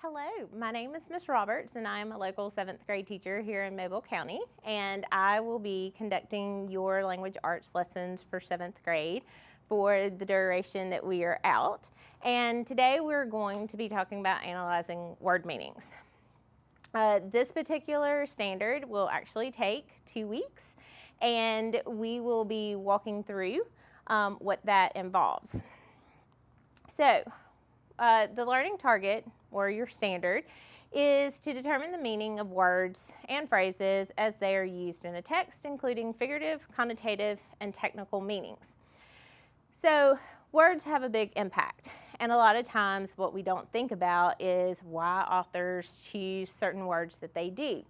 Hello, my name is Miss Roberts and I am a local 7th grade teacher here in Mobile County, and I will be conducting your language arts lessons for 7th grade for the duration that we are out. And today we're going to be talking about analyzing word meanings. This particular standard will actually take 2 weeks, and we will be walking through what that involves. So, the learning target, or your standard, is to determine the meaning of words and phrases as they are used in a text, including figurative, connotative, and technical meanings. So, words have a big impact, and a lot of times what we don't think about is why authors choose certain words that they do.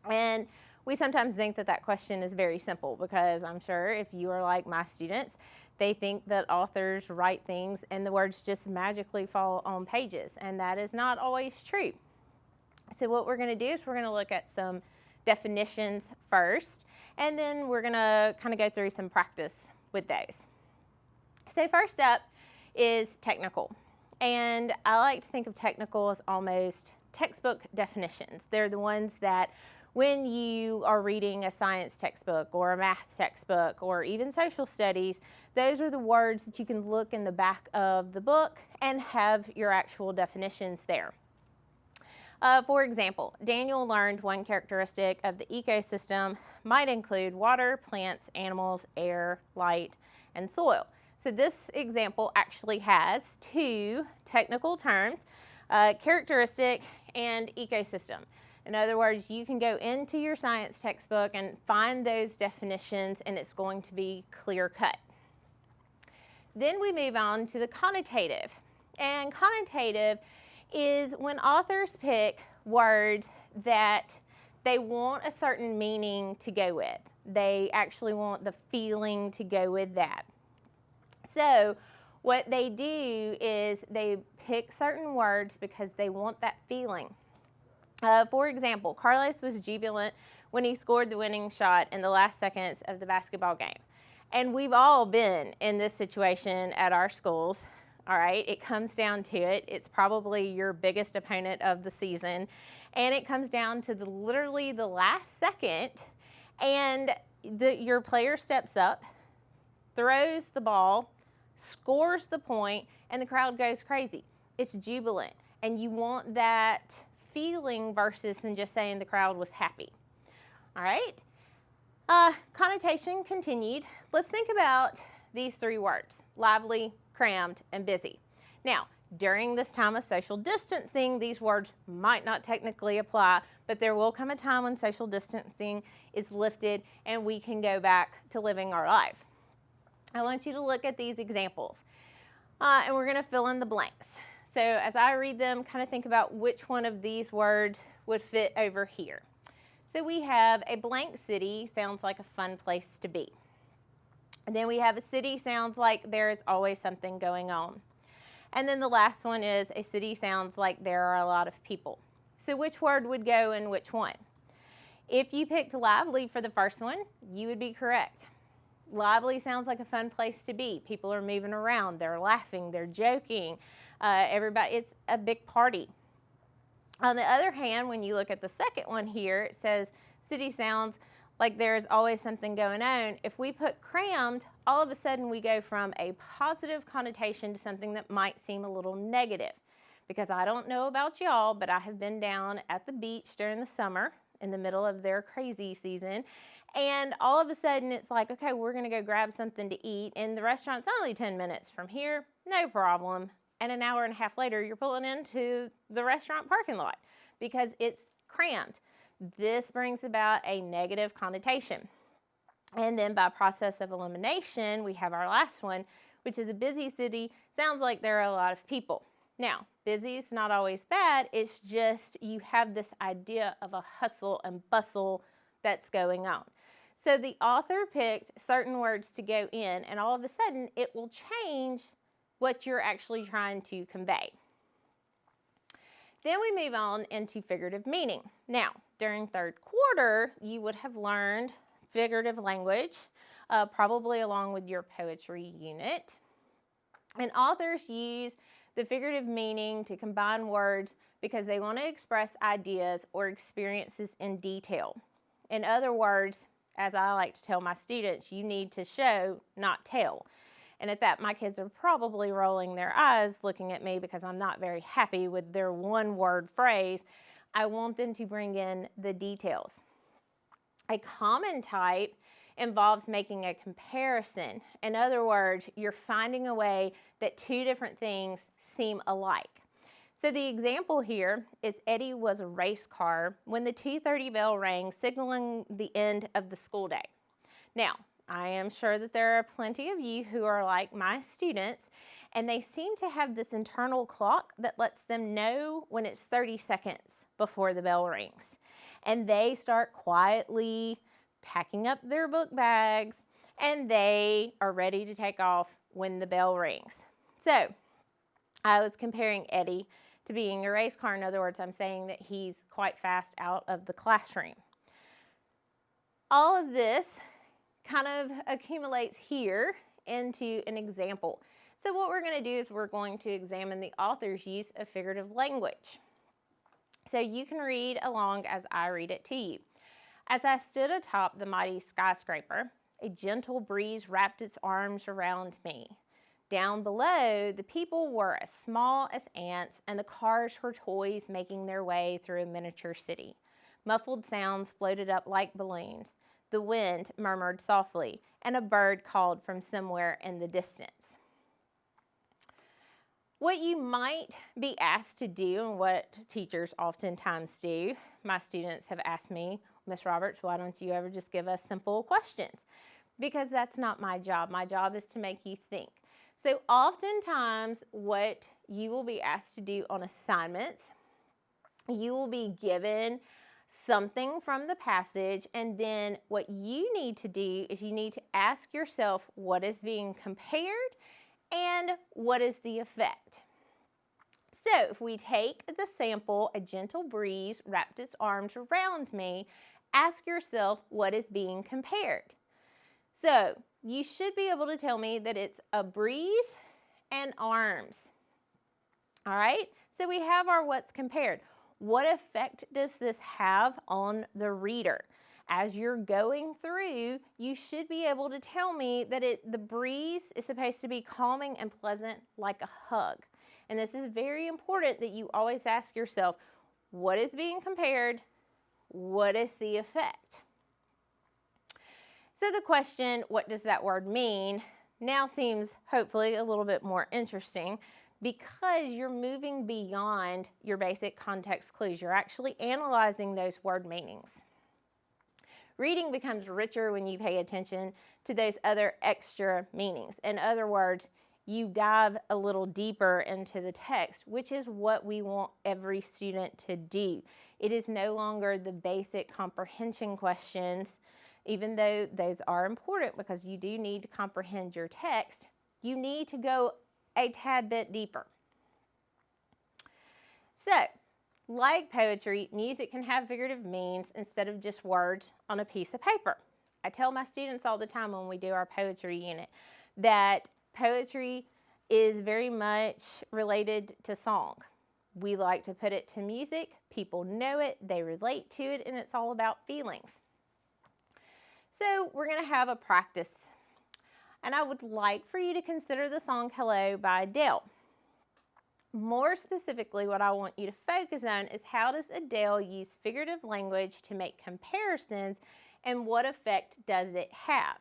And we sometimes think that that question is very simple, because I'm sure if you are like my students, they think that authors write things and the words just magically fall on pages, and that is not always true. So what we're going to do is we're going to look at some definitions first, and then we're going to kind of go through some practice with those. So first up is technical, and I like to think of technical as almost textbook definitions. They're the ones that when you are reading a science textbook or a math textbook or even social studies, those are the words that you can look in the back of the book and have your actual definitions there. For example, Daniel learned one characteristic of the ecosystem might include water, plants, animals, air, light, and soil. So this example actually has two technical terms, characteristic and ecosystem. In other words, you can go into your science textbook and find those definitions, and it's going to be clear cut. Then we move on to the connotative. And connotative is when authors pick words that they want a certain meaning to go with. They actually want the feeling to go with that. So what they do is they pick certain words because they want that feeling. For example, Carlos was jubilant when he scored the winning shot in the last seconds of the basketball game. And we've all been in this situation at our schools, all right? It comes down to it. It's probably your biggest opponent of the season. And it comes down to literally the last second, and your player steps up, throws the ball, scores the point, and the crowd goes crazy. It's jubilant, and you want that feeling versus than just saying the crowd was happy. All right, connotation continued. Let's think about these three words: lively, crammed, and busy. Now, during this time of social distancing, these words might not technically apply, but there will come a time when social distancing is lifted and we can go back to living our life. I want you to look at these examples, and we're going to fill in the blanks. So as I read them, kind of think about which one of these words would fit over here. So we have a blank city, sounds like a fun place to be. And then we have a city, sounds like there is always something going on. And then the last one is a city sounds like there are a lot of people. So which word would go in which one? If you picked lively for the first one, you would be correct. Lively sounds like a fun place to be. People are moving around, they're laughing, they're joking. It's a big party. On the other hand, when you look at the second one here, it says city sounds like there's always something going on. If we put crammed, all of a sudden we go from a positive connotation to something that might seem a little negative. Because I don't know about y'all, but I have been down at the beach during the summer in the middle of their crazy season, and all of a sudden it's like, okay, we're gonna go grab something to eat, and the restaurant's only 10 minutes from here, no problem. And an hour and a half later, you're pulling into the restaurant parking lot because it's crammed. This brings about a negative connotation. And then by process of elimination, we have our last one, which is a busy city. Sounds like there are a lot of people. Now, busy is not always bad. It's just you have this idea of a hustle and bustle that's going on. So the author picked certain words to go in, and all of a sudden it will change what you're actually trying to convey. Then we move on into figurative meaning. Now, during third quarter, you would have learned figurative language, probably along with your poetry unit. And authors use the figurative meaning to combine words because they want to express ideas or experiences in detail. In other words, as I like to tell my students, you need to show, not tell. And at that, my kids are probably rolling their eyes looking at me because I'm not very happy with their one-word phrase. I want them to bring in the details. A common type involves making a comparison. In other words, you're finding a way that two different things seem alike. So the example here is Eddie was a race car when the 2:30 bell rang, signaling the end of the school day. Now, I am sure that there are plenty of you who are like my students, and they seem to have this internal clock that lets them know when it's 30 seconds before the bell rings. And they start quietly packing up their book bags, and they are ready to take off when the bell rings. So I was comparing Eddie to being a race car. In other words, I'm saying that he's quite fast out of the classroom. All of this kind of accumulates here into an example. So what we're going to do is we're going to examine the author's use of figurative language. So you can read along as I read it to you. As I stood atop the mighty skyscraper, a gentle breeze wrapped its arms around me. Down below, the people were as small as ants, and the cars were toys making their way through a miniature city. Muffled sounds floated up like balloons. The wind murmured softly, and a bird called from somewhere in the distance. What you might be asked to do, and what teachers oftentimes do, my students have asked me, Ms. Roberts, why don't you ever just give us simple questions? Because that's not my job. My job is to make you think. So oftentimes what you will be asked to do on assignments, you will be given something from the passage, and then what you need to do is you need to ask yourself what is being compared and what is the effect. So if we take the sample, a gentle breeze wrapped its arms around me, ask yourself what is being compared. So you should be able to tell me that it's a breeze and arms. All right, so we have our what's compared. What effect does this have on the reader? As you're going through, you should be able to tell me that the breeze is supposed to be calming and pleasant like a hug. And this is very important that you always ask yourself, what is being compared? What is the effect? So the question, what does that word mean, now seems hopefully a little bit more interesting because you're moving beyond your basic context clues. You're actually analyzing those word meanings. Reading becomes richer when you pay attention to those other extra meanings. In other words, you dive a little deeper into the text, which is what we want every student to do. It is no longer the basic comprehension questions, even though those are important because you do need to comprehend your text. You need to go a tad bit deeper. So, like poetry, music can have figurative meanings instead of just words on a piece of paper. I tell my students all the time when we do our poetry unit that poetry is very much related to song. We like to put it to music, people know it, they relate to it, and it's all about feelings. So we're going to have a practice, and I would like for you to consider the song Hello by Adele. More specifically, what I want you to focus on is how does Adele use figurative language to make comparisons, and what effect does it have?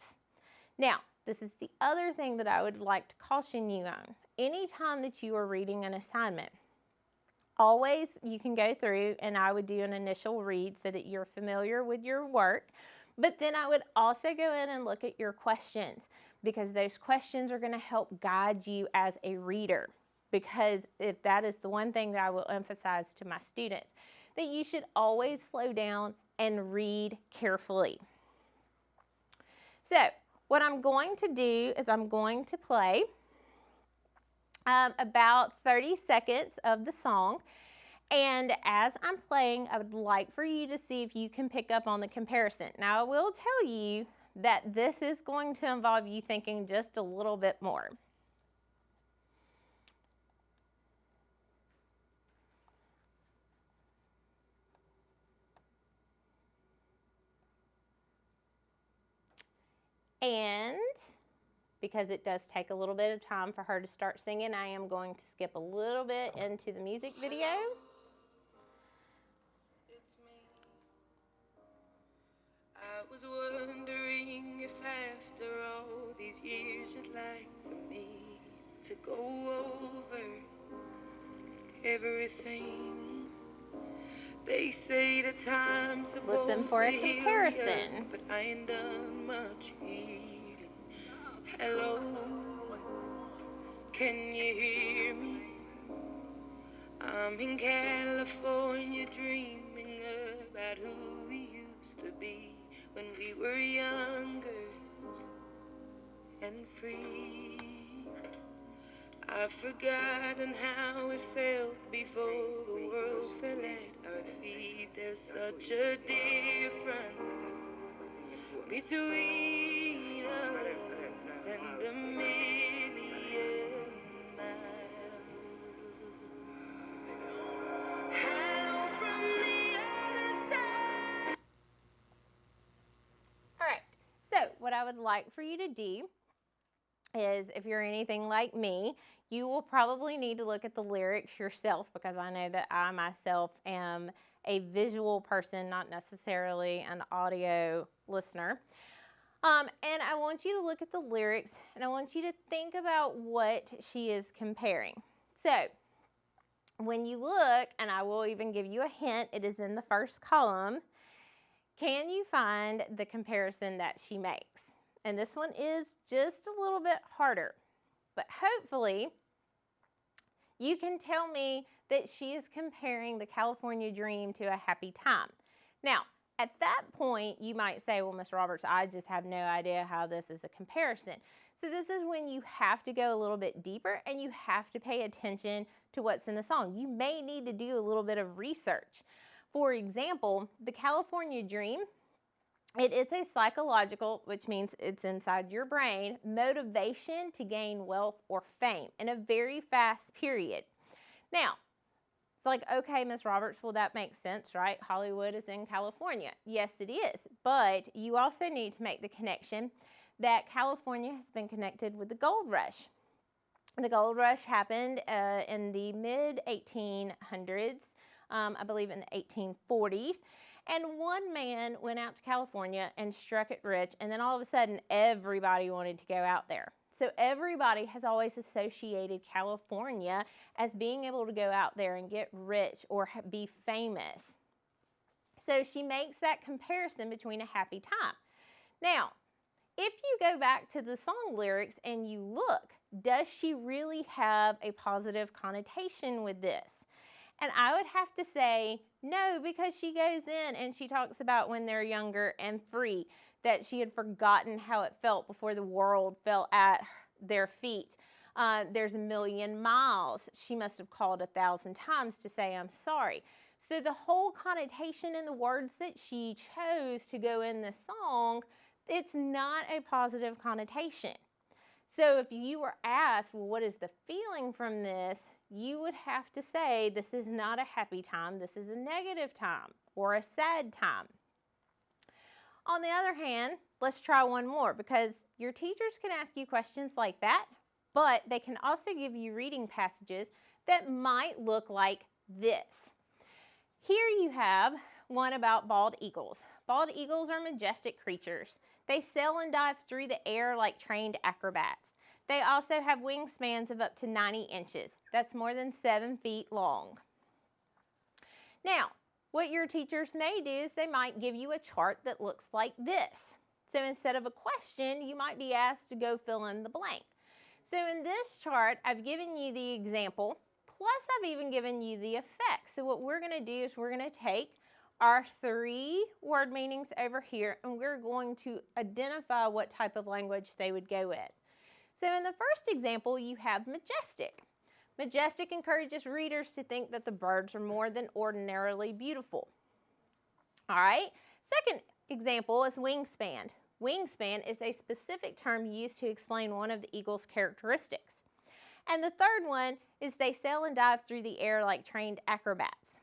Now, this is the other thing that I would like to caution you on. Anytime that you are reading an assignment, always you can go through, and I would do an initial read so that you're familiar with your work, but then I would also go in and look at your questions because those questions are going to help guide you as a reader. Because if that is the one thing that I will emphasize to my students, that you should always slow down and read carefully. So what I'm going to do is I'm going to play about 30 seconds of the song. And as I'm playing, I would like for you to see if you can pick up on the comparison. Now, I will tell you that this is going to involve you thinking just a little bit more. And because it does take a little bit of time for her to start singing, I am going to skip a little bit into the music video. It's me. I was wondering if after all these years you'd like me to go over everything. They say the time's supposed Listen for a to heal comparison. you, but I ain't done much healing. Hello, can you hear me? I'm in California dreaming about who we used to be when we were younger and free. I've forgotten how it felt before the world fell at our feet. There's such a difference between us and a million miles. Hello from the other side. All right, so what I would like for you to do is, if you're anything like me, you will probably need to look at the lyrics yourself, because I know that I myself am a visual person, not necessarily an audio listener. And I want you to look at the lyrics, and I want you to think about what she is comparing. So when you look, and I will even give you a hint, it is in the first column, can you find the comparison that she makes? And this one is just a little bit harder, but hopefully you can tell me that she is comparing the California dream to a happy time. Now, at that point, you might say, well, Ms. Roberts, I just have no idea how this is a comparison. So this is when you have to go a little bit deeper and you have to pay attention to what's in the song. You may need to do a little bit of research. For example, the California dream, it is a psychological, which means it's inside your brain, motivation to gain wealth or fame in a very fast period. Now, it's like, okay, Ms. Roberts, well, that makes sense, right? Hollywood is in California. Yes, it is. But you also need to make the connection that California has been connected with the gold rush. The gold rush happened in the mid-1800s, I believe in the 1840s. And one man went out to California and struck it rich, and then all of a sudden everybody wanted to go out there. So everybody has always associated California as being able to go out there and get rich or be famous. So she makes that comparison between a happy time. Now, if you go back to the song lyrics and you look, does she really have a positive connotation with this? And I would have to say no, because she goes in and she talks about when they're younger and free, that she had forgotten how it felt before the world fell at their feet. There's a million miles. She must have called 1,000 times to say, I'm sorry. So the whole connotation in the words that she chose to go in this song, it's not a positive connotation. So if you were asked, well, what is the feeling from this? You would have to say, this is not a happy time, this is a negative time or a sad time. On the other hand, let's try one more, because your teachers can ask you questions like that, but they can also give you reading passages that might look like this. Here you have one about bald eagles. Bald eagles are majestic creatures. They sail and dive through the air like trained acrobats. They also have wingspans of up to 90 inches. That's more than 7 feet long. Now, what your teachers may do is they might give you a chart that looks like this. So instead of a question, you might be asked to go fill in the blank. So in this chart, I've given you the example, plus I've even given you the effect. So what we're going to do is we're going to take our 3 word meanings over here, and we're going to identify what type of language they would go with. So in the first example, you have majestic. Majestic encourages readers to think that the birds are more than ordinarily beautiful. All right, second example is wingspan. Wingspan is a specific term used to explain one of the eagle's characteristics. And the third one is they sail and dive through the air like trained acrobats.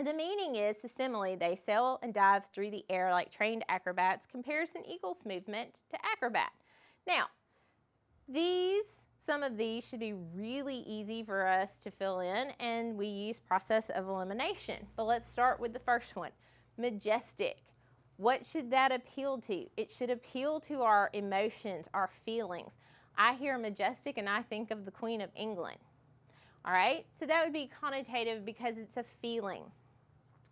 The meaning is the simile, they sail and dive through the air like trained acrobats, compares an eagle's movement to acrobat. Now, some of these should be really easy for us to fill in, and we use process of elimination. But let's start with the first one, majestic. What should that appeal to? It should appeal to our emotions, our feelings. I hear majestic and I think of the Queen of England. All right, so that would be connotative because it's a feeling.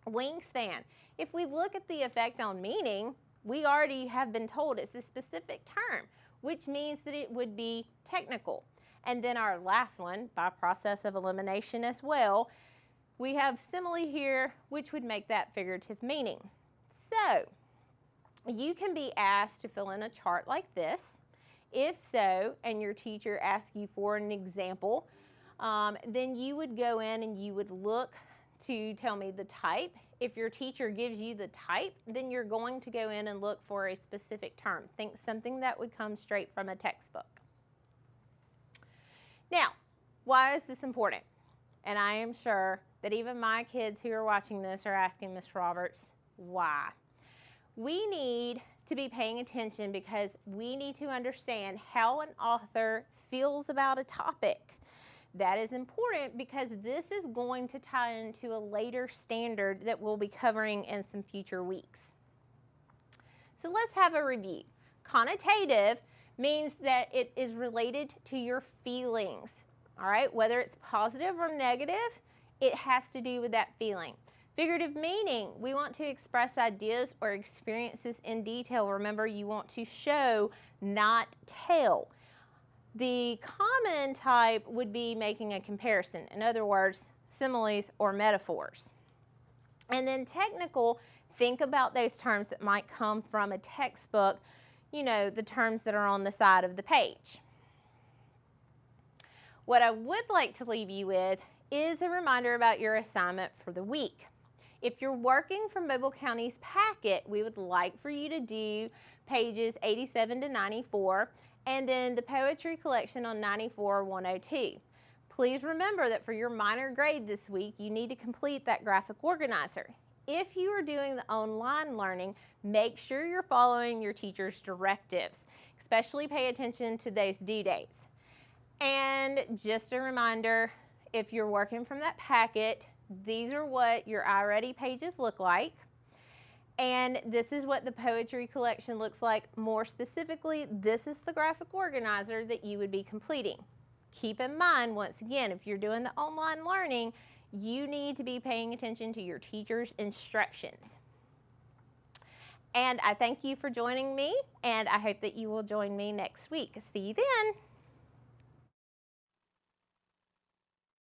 Wingspan. If we look at the effect on meaning, we already have been told it's a specific term, which means that it would be technical. And then our last one, by process of elimination as well, we have simile here, which would make that figurative meaning. So, you can be asked to fill in a chart like this. If so, and your teacher asks you for an example, then you would go in and you would look to tell me the type. If your teacher gives you the type, then you're going to go in and look for a specific term. Think something that would come straight from a textbook. Now, why is this important? And I am sure that even my kids who are watching this are asking Ms. Roberts, why? We need to be paying attention because we need to understand how an author feels about a topic. That is important because this is going to tie into a later standard that we'll be covering in some future weeks. So let's have a review. Connotative means that it is related to your feelings, all right? Whether it's positive or negative, it has to do with that feeling. Figurative meaning, we want to express ideas or experiences in detail. Remember, you want to show, not tell. The common type would be making a comparison. In other words, similes or metaphors. And then technical, think about those terms that might come from a textbook, you know, the terms that are on the side of the page. What I would like to leave you with is a reminder about your assignment for the week. If you're working from Mobile County's packet, we would like for you to do pages 87 to 94 and then the poetry collection on 94-102. Please remember that for your minor grade this week, you need to complete that graphic organizer. If you are doing the online learning, make sure you're following your teacher's directives. Especially pay attention to those due dates. And just a reminder, if you're working from that packet, these are what your iReady pages look like. And this is what the poetry collection looks like. More specifically, this is the graphic organizer that you would be completing. Keep in mind, once again, if you're doing the online learning, you need to be paying attention to your teacher's instructions. And I thank you for joining me, and I hope that you will join me next week. See you then.